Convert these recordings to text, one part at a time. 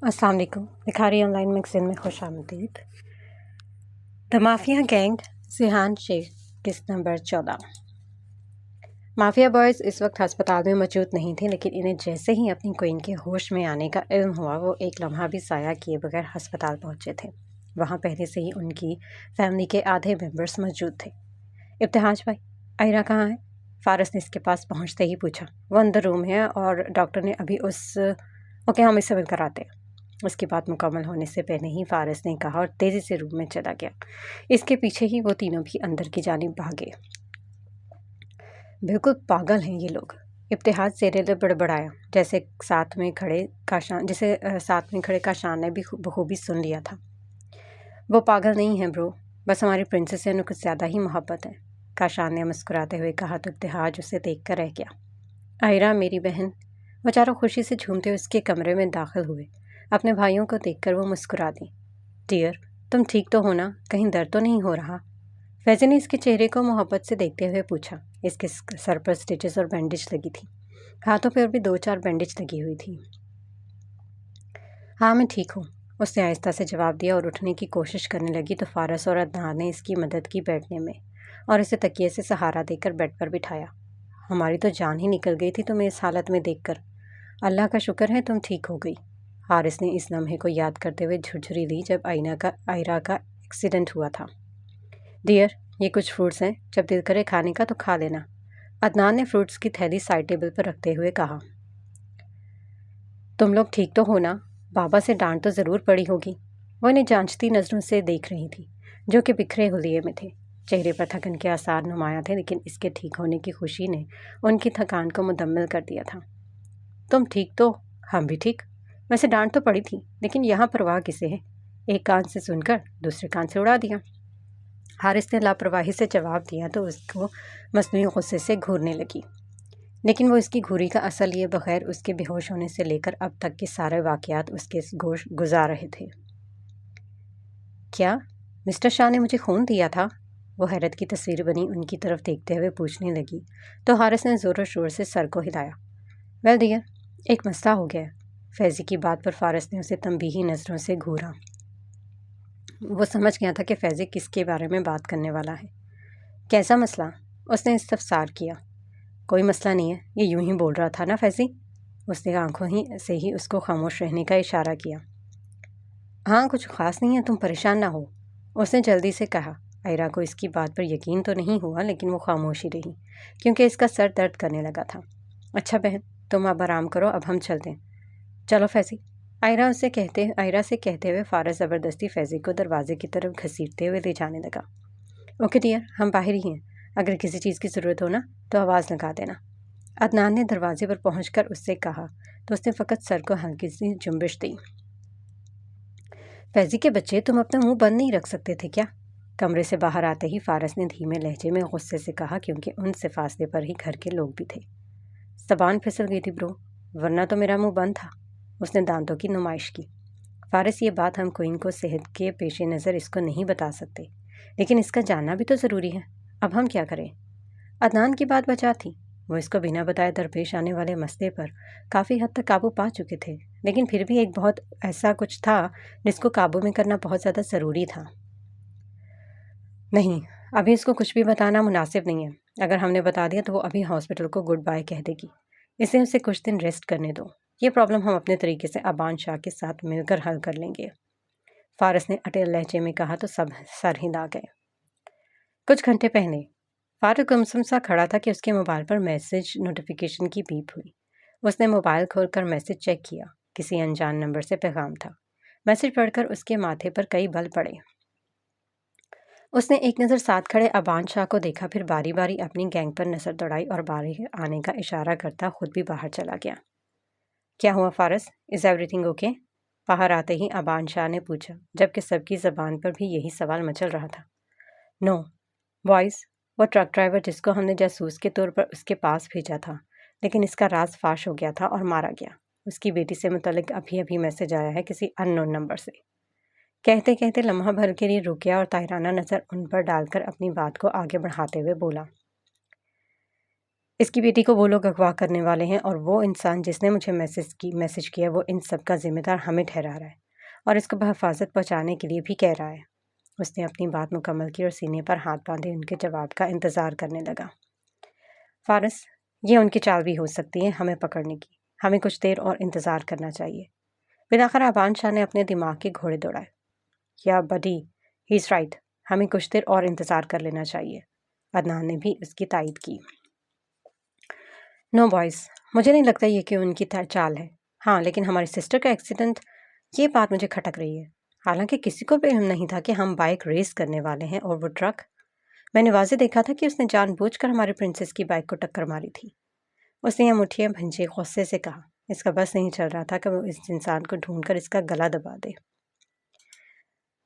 السلام علیکم. بکھاری on line magazine میں خوش آمدید. دا مافیا گینگ ذیحان شیخ قسط نمبر 14. مافیا بوائز اس وقت ہسپتال میں موجود نہیں تھے، لیکن انہیں جیسے ہی اپنی کوئن کے ہوش میں آنے کا علم ہوا وہ ایک لمحہ بھی ضائع کیے بغیر ہسپتال پہنچے تھے. وہاں پہلے سے ہی ان کی فیملی کے آدھے ممبرس موجود تھے. ابتہاج بھائی، آئرہ کہاں ہے؟ فارس نے اس کے پاس پہنچتے ہی پوچھا. وہ اندر روم ہے اور ڈاکٹر نے ابھی اوکے، ہم اس سے مل کر آتے ہیں. اس کی بات مکمل ہونے سے پہلے ہی فارس نے کہا اور تیزی سے روم میں چلا گیا. اس کے پیچھے ہی وہ تینوں بھی اندر کی جانب بھاگے. بالکل پاگل ہیں یہ لوگ، ابتہاج زیر لب بڑبڑایا، جسے ساتھ میں کھڑے کاشان نے بھی بخوبی سن لیا تھا. وہ پاگل نہیں ہیں برو، بس ہماری پرنسس سے انہیں کچھ زیادہ ہی محبت ہے، کاشان نے مسکراتے ہوئے کہا تو ابتہاج اسے دیکھ کر رہ گیا. آئرہ میری بہن. وہ چاروں خوشی سے جھومتے ہوئے اس کے کمرے میں داخل ہوئے. اپنے بھائیوں کو دیکھ کر وہ مسکرا دی. ڈیئر، تم ٹھیک تو ہو نا؟ کہیں درد تو نہیں ہو رہا؟ فیضی نے اس کے چہرے کو محبت سے دیکھتے ہوئے پوچھا. اس کے سر پر سٹیچز اور بینڈیج لگی تھی، ہاتھوں پر بھی 2-4 بینڈیج لگی ہوئی تھی. ہاں میں ٹھیک ہوں، اس نے آہستہ سے جواب دیا اور اٹھنے کی کوشش کرنے لگی تو فارس اور عدنان نے اس کی مدد کی بیٹھنے میں اور اسے تکیے سے سہارا دے کر بیڈ پر بٹھایا. ہماری تو جان ہی نکل گئی تھی تمہیں اس حالت میں دیکھ کر. اللہ کا شکر ہے تم ٹھیک ہو گئی. حارث نے اس لمحے کو یاد کرتے ہوئے جھرجھری دی جب آئرہ کا ایکسیڈنٹ ہوا تھا. ڈیئر، یہ کچھ فروٹس ہیں، جب دل کرے کھانے کا تو کھا لینا. عدنان نے فروٹس کی تھیلی سائڈ ٹیبل پر رکھتے ہوئے کہا. تم لوگ ٹھیک تو ہو نا؟ بابا سے ڈانٹ تو ضرور پڑی ہوگی. وہ انہیں جانچتی نظروں سے دیکھ رہی تھی جو کہ بکھرے حلیے میں تھے. چہرے پر تھکن کے آثار نمایاں تھے، لیکن اس کے ٹھیک ہونے کی خوشی نے ان کی تھکان کو مکمل کر دیا تھا. تم ٹھیک تو ہم بھی ٹھیک. ویسے ڈانٹ تو پڑی تھی، لیکن یہاں پرواہ کسے ہے؟ ایک کان سے سن کر دوسرے کان سے اڑا دیا. حارث نے لاپرواہی سے جواب دیا تو اس کو مصنوعی غصے سے گھورنے لگی، لیکن وہ اس کی گھوری کا اصل یہ بغیر اس کے بے ہوش ہونے سے لے کر اب تک کے سارے واقعات اس کے گوش گزار رہے تھے. کیا مسٹر شاہ نے مجھے خون دیا تھا؟ وہ حیرت کی تصویر بنی ان کی طرف دیکھتے ہوئے پوچھنے لگی تو حارث نے زور و شور سے سر کو ہلایا. ویل ڈیئر، ایک مسئلہ ہو گیا ہے. فیضی کی بات پر فارس نے اسے تنبیہی نظروں سے گھورا. وہ سمجھ گیا تھا کہ فیضی کس کے بارے میں بات کرنے والا ہے. کیسا مسئلہ؟ اس نے استفسار کیا. کوئی مسئلہ نہیں ہے، یہ یوں ہی بول رہا تھا نا فیضی. اس نے آنکھوں سے ہی اس کو خاموش رہنے کا اشارہ کیا. ہاں کچھ خاص نہیں ہے، تم پریشان نہ ہو، اس نے جلدی سے کہا. آئرہ کو اس کی بات پر یقین تو نہیں ہوا، لیکن وہ خاموش ہی رہی کیونکہ اس کا سر درد کرنے لگا تھا. اچھا بہن، تم اب آرام کرو، اب ہم چلتے ہیں. چلو فیضی، آئرہ سے کہتے ہوئے فارس زبردستی فیضی کو دروازے کی طرف گھسیٹتے ہوئے لے جانے لگا. اوکے ڈیئر، ہم باہر ہی ہیں، اگر کسی چیز کی ضرورت ہو نا تو آواز لگا دینا. عدنان نے دروازے پر پہنچ کر اس سے کہا تو اس نے فقط سر کو ہلکی سی جنبش دی. فیضی کے بچے، تم اپنا منہ بند نہیں رکھ سکتے تھے کیا؟ کمرے سے باہر آتے ہی فارس نے دھیمے لہجے میں غصے سے کہا، کیونکہ ان سے فاصلے پر ہی گھر کے لوگ بھی تھے. زبان پھسل گئی تھی برو، ورنہ تو میرا منہ بند تھا. اس نے دانتوں کی نمائش کی. فارس، یہ بات ہم کوئن کو صحت کے پیش نظر اس کو نہیں بتا سکتے، لیکن اس کا جاننا بھی تو ضروری ہے. اب ہم کیا کریں؟ عدنان کی بات بچا تھی. وہ اس کو بنا بتائے درپیش آنے والے مسئلے پر کافی حد تک قابو پا چکے تھے، لیکن پھر بھی ایک بہت ایسا کچھ تھا جس کو قابو میں کرنا بہت زیادہ ضروری تھا. نہیں، ابھی اس کو کچھ بھی بتانا مناسب نہیں ہے. اگر ہم نے بتا دیا تو وہ ابھی ہاسپٹل کو گڈ بائے کہہ دے گی. اسے کچھ دن ریسٹ کرنے دو. یہ پرابلم ہم اپنے طریقے سے ابان شاہ کے ساتھ مل کر حل کر لیں گے. فارس نے اٹل لہجے میں کہا تو سب سر ہلا گئے. کچھ گھنٹے پہلے فارس گمسم سا کھڑا تھا کہ اس کے موبائل پر میسج نوٹیفیکیشن کی بیپ ہوئی. اس نے موبائل کھول کر میسج چیک کیا. کسی انجان نمبر سے پیغام تھا. میسج پڑھ کر اس کے ماتھے پر کئی بل پڑے. اس نے ایک نظر ساتھ کھڑے ابان شاہ کو دیکھا، پھر باری باری اپنی گینگ پر نظر دوڑائی اور باہر آنے کا اشارہ کرتا خود بھی باہر چلا گیا. کیا ہوا فارس؟ Is every thing okay? باہر آتے ہی ابان شاہ نے پوچھا، جبکہ سب کی زبان پر بھی یہی سوال مچل رہا تھا. نو بوائز، وہ ٹرک ڈرائیور جس کو ہم نے جاسوس کے طور پر اس کے پاس بھیجا تھا، لیکن اس کا راز فاش ہو گیا تھا اور مارا گیا. اس کی بیٹی سے متعلق ابھی میسج آیا ہے کسی ان نون نمبر سے. کہتے کہتے لمحہ بھر کے لیے رکیا اور طاہرانہ نظر ان پر ڈال کر اپنی بات کو آگے بڑھاتے ہوئے بولا. اس کی بیٹی کو وہ لوگ اغوا کرنے والے ہیں اور وہ انسان جس نے مجھے میسج کیا وہ ان سب کا ذمہ دار ہمیں ٹھہرا رہا ہے اور اس کو بحفاظت پہنچانے کے لیے بھی کہہ رہا ہے۔ اس نے اپنی بات مکمل کی اور سینے پر ہاتھ باندھے ان کے جواب کا انتظار کرنے لگا۔ فارس، یہ ان کی چال بھی ہو سکتی ہے ہمیں پکڑنے کی، ہمیں کچھ دیر اور انتظار کرنا چاہیے۔ بالآخر ابان شاہ نے اپنے دماغ کے گھوڑے دوڑائے۔ یا بڈی، ہی از رائٹ، ہمیں کچھ دیر اور انتظار کر لینا چاہیے۔ عدنان نے بھی اس کی تائید کی۔ نو بوائز، مجھے نہیں لگتا یہ کہ ان کی چال ہے۔ ہاں لیکن ہماری سسٹر کا ایکسیڈنٹ، یہ بات مجھے کھٹک رہی ہے۔ حالانکہ کسی کو بھی علم نہیں تھا کہ ہم بائک ریس کرنے والے ہیں اور وہ ٹرک۔ میں نے واضح دیکھا تھا کہ اس نے جان بوجھ کر ہماری پرنسس کی بائک کو ٹکر ماری تھی۔ اس نے یہ مٹھیاں بھنجے غصے سے کہا۔ اس کا بس نہیں چل رہا تھا کہ وہ اس انسان کو ڈھونڈ کر اس کا گلا دبا دے۔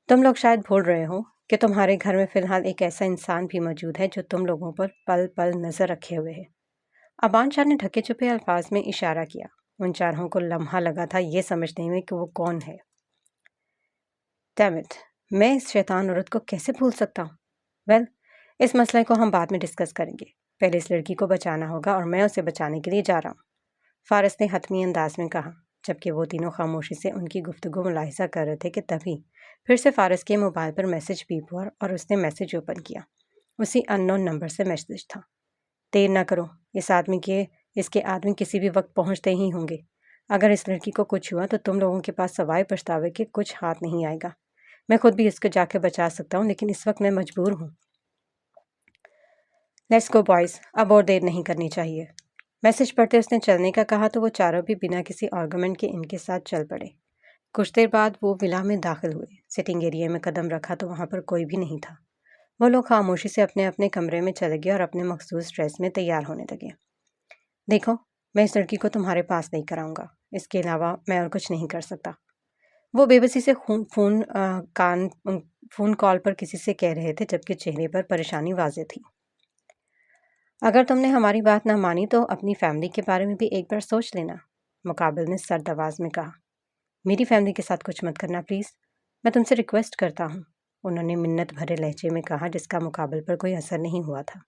تم لوگ شاید بھول رہے ہو کہ تمہارے گھر میں فی الحال ایک ایسا انسان بھی موجود ہے جو تم لوگوں پر پل پل نظر رکھے ہوئے ہے۔ ابان شاہ نے ڈھکے چھپے الفاظ میں اشارہ کیا۔ ان چاروں کو لمحہ لگا تھا یہ سمجھنے میں کہ وہ کون ہے۔ ڈیم اٹ، میں اس شیطان عورت کو کیسے بھول سکتا ہوں؟ ویل، اس مسئلے کو ہم بعد میں ڈسکس کریں گے۔ پہلے اس لڑکی کو بچانا ہوگا اور میں اسے بچانے کے لیے جا رہا ہوں، فارس نے حتمی انداز میں کہا، جبکہ وہ تینوں خاموشی سے ان کی گفتگو ملاحظہ کر رہے تھے کہ تبھی پھر سے فارس کے موبائل پر میسج بیپ ہوا اور اس نے میسج اوپن کیا۔ اسی ان نون نمبر سے میسج تھا۔ دیر نہ کرو، اس کے آدمی کسی بھی وقت پہنچتے ہی ہوں گے۔ اگر اس لڑکی کو کچھ ہوا تو تم لوگوں کے پاس سوائے پچھتاوے کے کچھ ہاتھ نہیں آئے گا۔ میں خود بھی اس کو جا کے بچا سکتا ہوں لیکن اس وقت میں مجبور ہوں۔ لیٹس گو بوائز، اب اور دیر نہیں کرنی چاہیے۔ میسج پڑھتے اس نے چلنے کا کہا تو وہ چاروں بھی بنا کسی آرگومنٹ کے ان کے ساتھ چل پڑے۔ کچھ دیر بعد وہ ولا میں داخل ہوئے۔ سٹنگ ایریا میں قدم رکھا تو وہاں پر کوئی بھی نہیں تھا۔ وہ لوگ خاموشی سے اپنے اپنے کمرے میں چلے گئے اور اپنے مخصوص ڈریس میں تیار ہونے لگے۔ دیکھو، میں اس لڑکی کو تمہارے پاس نہیں کراؤں گا، اس کے علاوہ میں اور کچھ نہیں کر سکتا۔ وہ بے بسی سے فون کال پر کسی سے کہہ رہے تھے جبکہ چہرے پر پریشانی واضح تھی۔ اگر تم نے ہماری بات نہ مانی تو اپنی فیملی کے بارے میں بھی ایک بار سوچ لینا، مقابل نے سرد آواز میں کہا۔ میری فیملی کے ساتھ کچھ مت کرنا پلیز، میں تم سے ریکویسٹ کرتا ہوں، انہوں نے منت بھرے لہجے میں کہا جس کا مقابل پر کوئی اثر نہیں ہوا تھا۔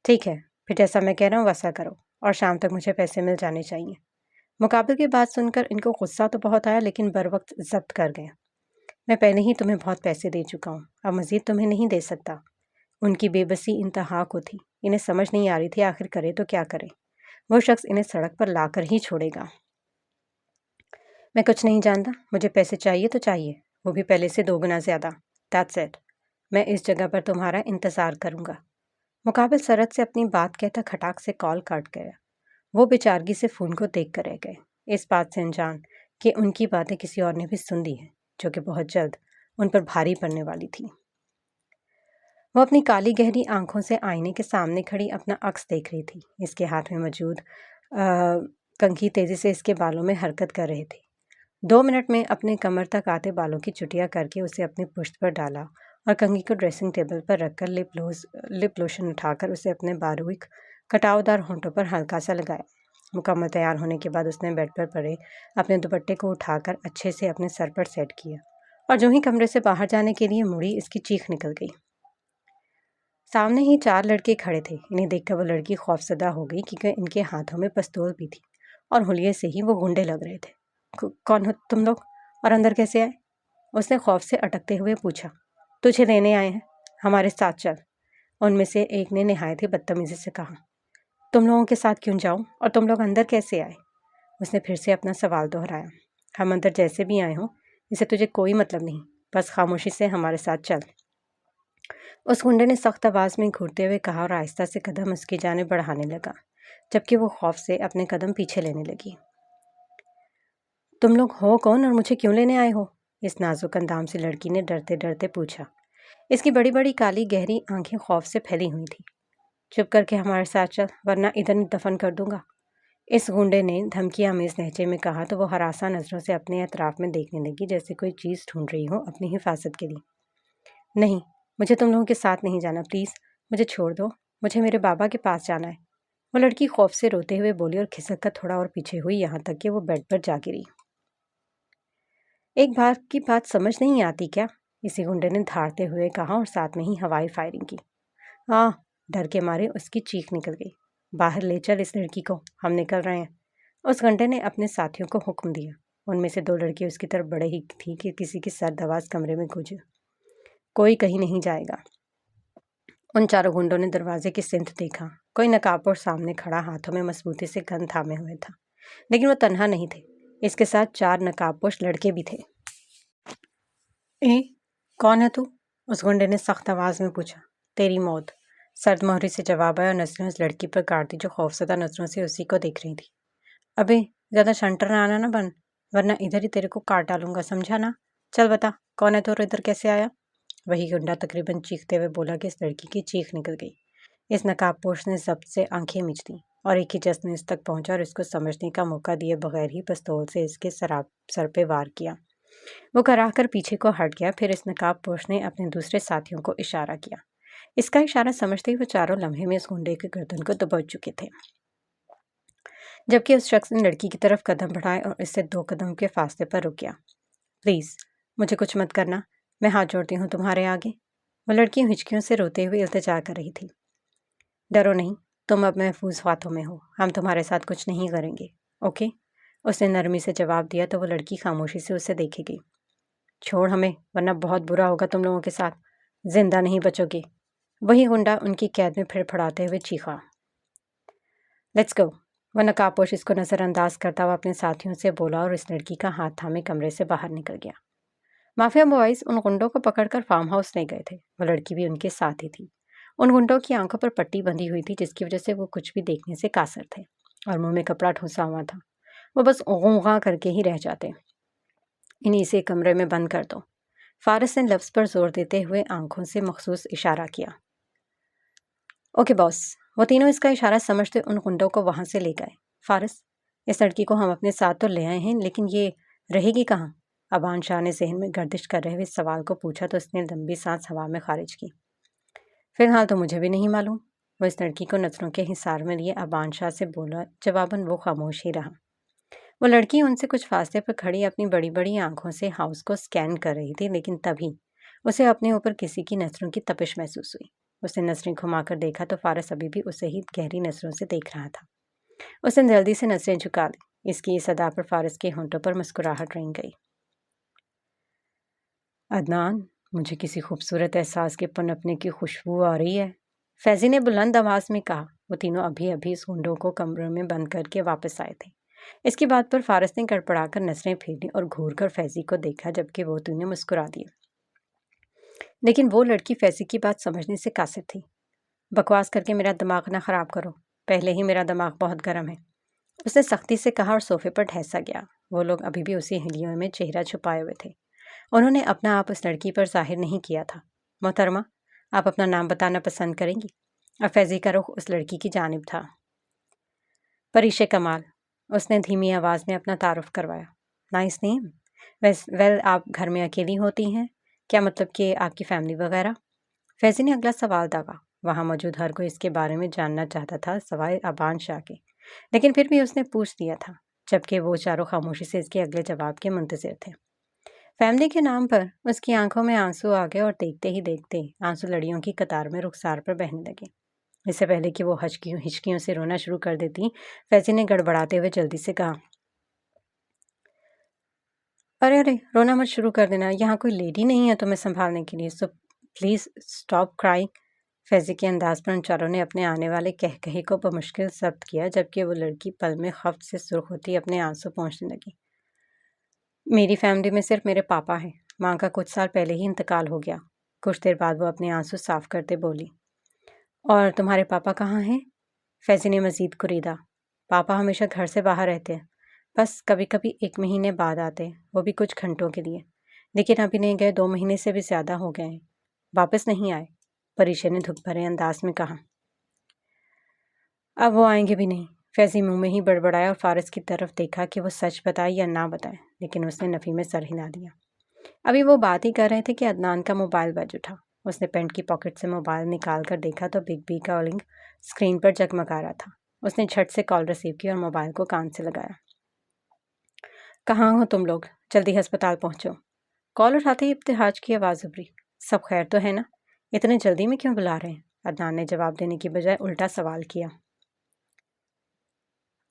ٹھیک ہے، پھر جیسا میں کہہ رہا ہوں ویسا کرو اور شام تک مجھے پیسے مل جانے چاہیے۔ مقابل کی بات سن کر ان کو غصہ تو بہت آیا لیکن بر وقت ضبط کر گئے۔ میں پہلے ہی تمہیں بہت پیسے دے چکا ہوں، اب مزید تمہیں نہیں دے سکتا۔ ان کی بے بسی انتہا کو تھی، انہیں سمجھ نہیں آ رہی تھی آخر کرے تو کیا کرے۔ وہ شخص انہیں سڑک پر لا کر ہی چھوڑے گا۔ میں کچھ نہیں جانتا، مجھے پیسے چاہیے تو چاہیے، وہ بھی پہلے سے 2 گنا زیادہ۔ دیٹس اٹ، میں اس جگہ پر تمہارا انتظار کروں گا۔ مقابل سرحد سے اپنی بات کہتا کھٹاک سے کال کاٹ گیا۔ وہ بیچارگی سے فون کو دیکھ کر رہ گئے، اس بات سے انجان کہ ان کی باتیں کسی اور نے بھی سن لی ہیں جو کہ بہت جلد ان پر بھاری پڑنے والی تھی۔ وہ اپنی کالی گہری آنکھوں سے آئینے کے سامنے کھڑی اپنا عکس دیکھ رہی تھی۔ اس کے ہاتھ میں موجود کنگھی تیزی سے اس کے بالوں میں حرکت کر رہے تھے۔ 2 منٹ میں اپنے کمر تک آتے بالوں کی چٹیاں کر کے اسے اپنی پشت پر ڈالا اور کنگھی کو ڈریسنگ ٹیبل پر رکھ کر لپ لوشن اٹھا کر اسے اپنے باریک کٹاؤ دار ہونٹوں پر ہلکا سا لگایا۔ مکمل تیار ہونے کے بعد اس نے بیڈ پر پڑے اپنے دوپٹے کو اٹھا کر اچھے سے اپنے سر پر سیٹ کیا اور جو ہی کمرے سے باہر جانے کے لیے مڑی اس کی چیخ نکل گئی۔ سامنے ہی 4 لڑکے کھڑے تھے۔ انہیں دیکھ کر وہ لڑکی خوفزدہ ہو گئی کیونکہ ان کے ہاتھوں میں پستول بھی تھی اور حلیے سے ہی وہ گنڈے لگ رہے تھے۔ کون ہو تم لوگ اور اندر کیسے آئے؟ اس نے خوف سے اٹکتے ہوئے پوچھا۔ تجھے لینے آئے ہیں، ہمارے ساتھ چل، ان میں سے ایک نے نہایت ہی بدتمیزی سے کہا۔ تم لوگوں کے ساتھ کیوں جاؤں اور تم لوگ اندر کیسے آئے؟ اس نے پھر سے اپنا سوال دہرایا۔ ہم اندر جیسے بھی آئے ہوں اسے تجھے کوئی مطلب نہیں، بس خاموشی سے ہمارے ساتھ چل، اس گنڈے نے سخت آواز میں گھورتے ہوئے کہا اور آہستہ سے قدم اس کی جانب بڑھانے لگا جبکہ وہ خوف سے اپنے قدم پیچھے لینے لگی۔ تم لوگ ہو کون اور مجھے کیوں لینے آئے ہو؟ اس نازک اندام سے لڑکی نے ڈرتے ڈرتے پوچھا۔ اس کی بڑی بڑی کالی گہری آنکھیں خوف سے پھیلی ہوئی تھیں۔ چپ کر کے ہمارے ساتھ چل ورنہ ادھر دفن کر دوں گا، اس گنڈے نے دھمکی آمیز لہجے میں کہا تو وہ ہراساں نظروں سے اپنے اطراف میں دیکھنے لگی جیسے کوئی چیز ڈھونڈ رہی ہو اپنی حفاظت کے لیے۔ نہیں، مجھے تم لوگوں کے ساتھ نہیں جانا، پلیز مجھے چھوڑ دو، مجھے میرے بابا کے پاس جانا ہے، وہ لڑکی خوف سے روتے ہوئے بولی اور کھسک کر تھوڑا اور پیچھے ہوئی یہاں تک کہ وہ بیڈ پر جا گری۔ ایک بار کی بات سمجھ نہیں آتی کیا؟ اسی گنڈے نے دھاڑتے ہوئے کہا اور ساتھ میں ہی ہوائی فائرنگ کی۔ ڈر کے مارے اس کی چیخ نکل گئی۔ باہر لے چل اس لڑکی کو، ہم نکل رہے ہیں۔ اس گنڈے نے اپنے ساتھیوں کو حکم دیا۔ ان میں سے 2 لڑکی اس کی طرف بڑھے ہی تھی کہ کسی کی سرد آواز کمرے میں گونجی، کوئی کہیں نہیں جائے گا۔ ان 4 گنڈوں نے دروازے کی سمت دیکھا۔ کوئی نقاب سامنے کھڑا ہاتھوں میں مضبوطی سے گن تھامے ہوئے تھا، لیکن وہ تنہا نہیں تھے، اس کے ساتھ 4 نقاب پوش لڑکے بھی تھے۔ کون ہے تو؟ اس گنڈے نے سخت آواز میں پوچھا۔ تیری موت، سرد مہری سے جواب آیا اور نظریں اس لڑکی پر گاڑتی جو خوفزدہ نظروں سے اسی کو دیکھ رہی تھی۔ ابے زیادہ شنٹر آنا نہ بن، ورنہ ادھر ہی تیرے کو کاٹ ڈالوں گا، سمجھا نا؟ چل بتا کون ہے تو اور ادھر کیسے آیا؟ وہی گنڈا تقریباً چیختے ہوئے بولا کہ اس لڑکی کی چیخ نکل گئی۔ اس نقاب پوش نے ضبط سے آنکھیں مچ دیں اور ایک ہی جس نے اس تک پہنچا اور اس کو سمجھنے کا موقع دیے بغیر ہی پستول سے اس کے سر پہ وار کیا۔ وہ کراہ کر پیچھے کو ہٹ گیا۔ پھر اس نقاب پوش نے اپنے دوسرے ساتھیوں کو اشارہ کیا۔ اس کا اشارہ سمجھتے ہی وہ چاروں لمحے میں اس گنڈے کے گردن کو دبوچ چکے تھے، جبکہ اس شخص نے لڑکی کی طرف قدم بڑھائے اور اس سے 2 قدم کے فاصلے پر رک گیا۔ پلیز مجھے کچھ مت کرنا، میں ہاتھ جوڑتی ہوں تمہارے آگے۔ وہ لڑکی ہچکیوں سے روتے ہوئے التجا کر رہی تھی۔ ڈرو نہیں، تم اب محفوظ ہاتھوں میں ہو، ہم تمہارے ساتھ کچھ نہیں کریں گے، اوکے؟ اس نے نرمی سے جواب دیا تو وہ لڑکی خاموشی سے اسے دیکھے گئی۔ چھوڑ ہمیں، ورنہ بہت برا ہوگا تم لوگوں کے ساتھ، زندہ نہیں بچو گے۔ وہی گنڈا ان کی قید میں پھر پھڑاتے ہوئے چیخا۔ Let's go. وہ نقاب پوش اس کو نظر انداز کرتا ہوا اپنے ساتھیوں سے بولا اور اس لڑکی کا ہاتھ تھامے کمرے سے باہر نکل گیا۔ مافیا بوائز ان گنڈوں کو پکڑ کر فارم ہاؤس لے گئے تھے۔ وہ لڑکی بھی ان کے ساتھ ہی تھی۔ ان گنڈوں کی آنکھوں پر پٹی بندھی ہوئی تھی، جس کی وجہ سے وہ کچھ بھی دیکھنے سے قاصر تھے، اور منہ میں کپڑا ٹھونسا ہوا تھا، وہ بس غونغاں کر کے ہی رہ جاتے۔ انہیں اسے کمرے میں بند کر دو۔ فارس نے لفظ پر زور دیتے ہوئے آنکھوں سے مخصوص اشارہ کیا۔ اوکے باس۔ وہ تینوں اس کا اشارہ سمجھتے ان گنڈوں کو وہاں سے لے گئے۔ فارس، اس لڑکی کو ہم اپنے ساتھ تو لے آئے ہیں، لیکن یہ رہے گی کہاں؟ ابان شاہ نے ذہن میں گردش کر رہے ہوئے اس سوال کو پوچھا تو اس نے لمبی سانس ہوا میں خارج کی۔ فی الحال تو مجھے بھی نہیں معلوم۔ وہ اس لڑکی کو نظروں کے حصار میں لیے ابان شاہ سے بولا، جواباً وہ خاموش ہی رہا۔ وہ لڑکی ان سے کچھ فاصلے پر کھڑی اپنی بڑی بڑی آنکھوں سے ہاؤس کو سکین کر رہی تھی، لیکن تبھی اسے اپنے اوپر کسی کی نظروں کی تپش محسوس ہوئی۔ اس نے نظریں گھما کر دیکھا تو فارس ابھی بھی اسے ہی گہری نظروں سے دیکھ رہا تھا۔ اس نے جلدی سے نظریں جھکا لی۔ اس کی اس ادا پر فارس کے ہونٹوں پر مسکراہٹ رنگ گئی۔ عدنان، مجھے کسی خوبصورت احساس کے پنپنے کی خوشبو آ رہی ہے، فیضی نے بلند آواز میں کہا۔ وہ تینوں ابھی ابھی اس گنڈوں کو کمرے میں بند کر کے واپس آئے تھے۔ اس کی بات پر فارس نے گڑبڑا کر نظریں پھیری اور گھور کر فیضی کو دیکھا، جبکہ وہ تینوں مسکرا دیے، لیکن وہ لڑکی فیضی کی بات سمجھنے سے قاصر تھی۔ بکواس کر کے میرا دماغ نہ خراب کرو، پہلے ہی میرا دماغ بہت گرم ہے، اس نے سختی سے کہا اور صوفے پر ٹھہسا گیا۔ وہ لوگ ابھی بھی اسی ہلیوں میں چہرہ چھپائے ہوئے تھے۔ انہوں نے اپنا آپ اس لڑکی پر ظاہر نہیں کیا تھا۔ محترمہ، آپ اپنا نام بتانا پسند کریں گی؟ اور فیضی کا رخ اس لڑکی کی جانب تھا۔ پریش کمال، اس نے دھیمی آواز میں اپنا تعارف کروایا۔ نائس نیم۔ ویل، آپ گھر میں اکیلی ہوتی ہیں؟ کیا مطلب کہ آپ کی فیملی وغیرہ؟ فیضی نے اگلا سوال داغا۔ وہاں موجود ہر کوئی اس کے بارے میں جاننا چاہتا تھا سوائے ابان شاہ کے، لیکن پھر بھی اس نے پوچھ دیا تھا، جبکہ وہ چاروں خاموشی سے اس کے اگلے جواب کے منتظر تھے۔ فیملی کے نام پر اس کی آنکھوں میں آنسو آ گئے اور دیکھتے ہی دیکھتے آنسو لڑیوں کی قطار میں رخسار پر بہنے لگے۔ اس سے پہلے کہ وہ ہچکیوں سے رونا شروع کر دیتی، فیضی نے گڑبڑاتے ہوئے جلدی سے کہا، ارے رونا مت شروع کر دینا، یہاں کوئی لیڈی نہیں ہے تمہیں سنبھالنے کے لیے، so please stop crying. Faizi کے انداز پر ان چاروں نے اپنے آنے والے کہے کو بمشکل ضبط کیا، جبکہ وہ لڑکی پل میں خفت سے سرخ ہوتی اپنے آنسو پہنچنے لگی۔ میری فیملی میں صرف میرے پاپا ہیں، ماں کا کچھ سال پہلے ہی انتقال ہو گیا۔ کچھ دیر بعد وہ اپنے آنسو صاف کرتے بولی۔ اور تمہارے پاپا کہاں ہیں؟ فیضی نے مزید کریدا۔ پاپا ہمیشہ گھر سے باہر رہتے ہیں، بس کبھی کبھی 1 مہینے بعد آتے، وہ بھی کچھ گھنٹوں کے لیے، لیکن ابھی نہیں گئے، 2 مہینے سے بھی زیادہ ہو گئے ہیں، واپس نہیں آئے، پریشے نے دھک بھرے انداز میں کہا۔ اب وہ آئیں گے بھی نہیں، فیضی منہ میں ہی بڑبڑایا اور فارس کی طرف دیکھا کہ وہ سچ بتائے یا نہ بتائے، لیکن اس نے نفی میں سر ہلا دیا۔ ابھی وہ بات ہی کر رہے تھے کہ عدنان کا موبائل بج اٹھا۔ اس نے پینٹ کی پاکٹ سے موبائل نکال کر دیکھا تو بگ بی کالنگ اسکرین پر جگمگا رہا تھا۔ اس نے جھٹ سے کال ریسیو کی اور موبائل کو کان سے لگایا۔ کہاں ہو تم لوگ؟ جلدی ہسپتال پہنچو۔ کال اٹھاتے ہی ابتہاج کی آواز ابھری۔ سب خیر تو ہے نا؟ اتنے جلدی میں کیوں بلا رہے ہیں؟ عدنان نے جواب دینے کی بجائے الٹا سوال کیا۔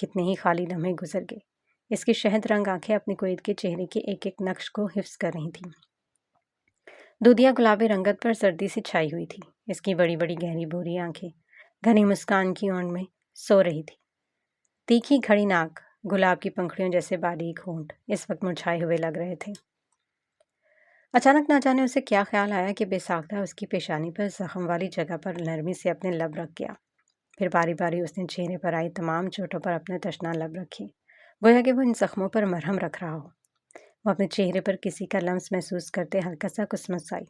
کتنے ہی خالی لمحے گزر گئے۔ اس کی شہد رنگ آنکھیں اپنے کوید کے چہرے کے ایک ایک نقش کو حفظ کر رہی تھیں۔ دودھیا گلابی رنگت پر سردی سے چھائی ہوئی تھی۔ اس کی بڑی بڑی گہری بھوری آنکھیں گھنی مسکان کی اونڈ میں سو رہی تھی۔ تیکھی کھڑی ناک، گلاب کی پنکھڑیوں جیسے باریک ہونٹ اس وقت مرجھائے ہوئے لگ رہے تھے۔ اچانک نہ جانے اسے کیا خیال آیا کہ بے ساختہ اس کی پیشانی پر زخم والی جگہ پر نرمی سے اپنے لب رکھ گیا۔ پھر باری باری اس نے چہرے پر آئی تمام چوٹوں پر اپنے تشنا لب رکھے، گویا کہ وہ ان زخموں پر مرہم رکھ رہا ہو۔ وہ اپنے چہرے پر کسی کا لمس محسوس کرتے ہلکا سا کسمسائی۔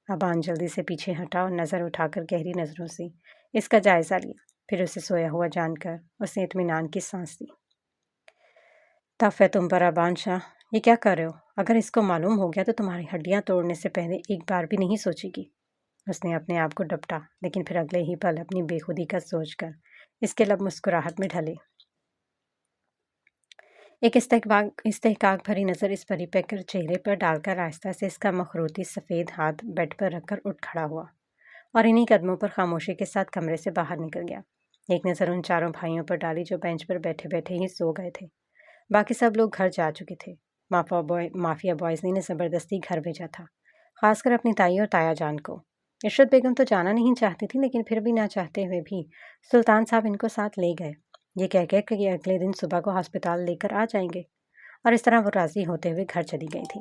ابان جلدی سے پیچھے ہٹا اور نظر اٹھا کر گہری نظروں سے اس کا جائزہ لیا۔ پھر اسے سویا ہوا جان کر اس نے اطمینان کی سانس لی۔ تف ہے تم پر ابان شاہ، یہ کیا کر رہے ہو؟ اگر اس کو معلوم ہو گیا تو تمہاری ہڈیاں توڑنے سے پہلے ایک بار بھی نہیں سوچے گی۔ اس نے اپنے آپ کو ڈپٹا، لیکن پھر اگلے ہی پل اپنی بے خودی کا سوچ کر اس کے لب مسکراہٹ میں ڈھلے۔ ایک استحقاق بھری نظر اس پری پیکر چہرے پر ڈال کر آہستہ سے اس کا مخروطی سفید ہاتھ بیڈ پر رکھ کر اٹھ کھڑا ہوا اور انہی قدموں پر خاموشی کے ساتھ کمرے سے باہر نکل گیا۔ ایک نظر ان چاروں بھائیوں پر ڈالی جو بینچ پر بیٹھے بیٹھے ہی سو گئے تھے۔ باقی سب لوگ گھر جا چکے تھے۔ مافیا بوائز نے زبردستی گھر بھیجا تھا، خاص کر اپنی تائی اور تایا جان کو۔ عشرت بیگم تو جانا نہیں چاہتی تھی، لیکن پھر بھی نہ چاہتے ہوئے بھی سلطان صاحب ان کو ساتھ لے گئے، یہ کہہ کہ یہ اگلے دن صبح کو ہسپتال لے کر آ جائیں گے، اور اس طرح وہ راضی ہوتے ہوئے گھر چلی گئی تھی۔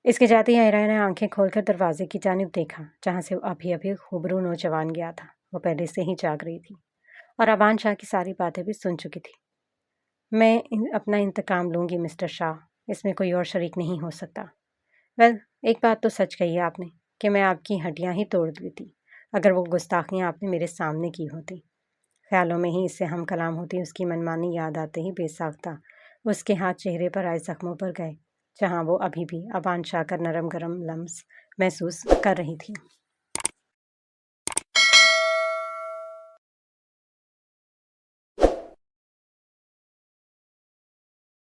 اس کے جاتے ہی آئرہ نے آنکھیں کھول کر دروازے کی جانب دیکھا، جہاں سے ابھی خوبرو نوجوان گیا تھا۔ وہ پہلے سے ہی جاگ رہی تھی اور ابان شاہ کی ساری باتیں بھی سن چکی تھی۔ میں اپنا انتقام لوں گی مسٹر شاہ، اس میں کوئی اور شریک نہیں ہو سکتا۔ ایک بات تو سچ کہی ہے آپ نے کہ میں آپ کی ہڈیاں ہی توڑ دیتی اگر وہ گستاخیاں آپ نے میرے سامنے کی ہوتی۔ خیالوں میں ہی اس سے ہم کلام ہوتی اس کی منمانی یاد آتے ہی بے ساختہ اس کے ہاتھ چہرے پر آئے زخموں پر گئے، جہاں وہ ابھی بھی ابان شاہ کا نرم گرم لمس محسوس کر رہی تھی۔